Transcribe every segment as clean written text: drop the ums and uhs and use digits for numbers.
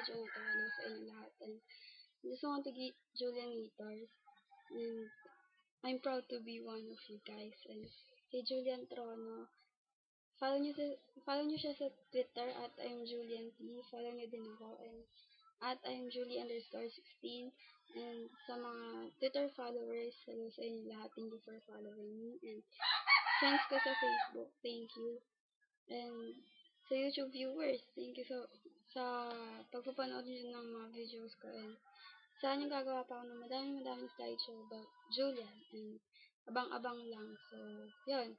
video na to, hello sa inyo lahat. And gusto ko to Julianators. And I'm proud to be one of you guys. And si Julian Trono, follow nyo siya sa Twitter at I'm Julian T. Follow nyo din ako. And at I'm Julie_16. And sa mga Twitter followers, hello sa inyo lahat. Thank you for following me. And friends ko sa Facebook, thank you. And sa YouTube viewers, thank you sa pagpapanood nyo ng mga videos ko. And saan yung gagawa pa ako ng madaming slideshow about Julian. And abang-abang lang. So, yun.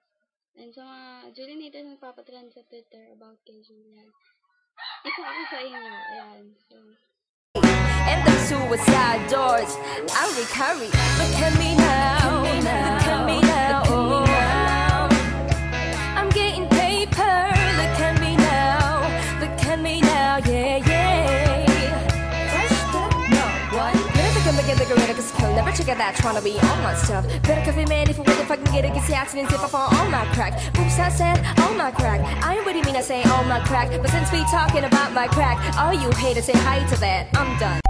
And sa mga Julianators nagpapatrend sa Twitter about kay Julian, isa ako sa inyo. Ayan. So, and the suicide doors, I recovery. Look at me now, look at me now, oh. I'm getting paper. Look at me now, yeah, yeah. First up, no one. Better come again, the gorilla, cause kill never check out that trying to be all my stuff. Better coffee man if I can get it, cause the accident zip off on all my crack. Oops, I said all my crack. I ain't really mean I say all my crack, but since we talking about my crack, all you haters say hi to that. I'm done.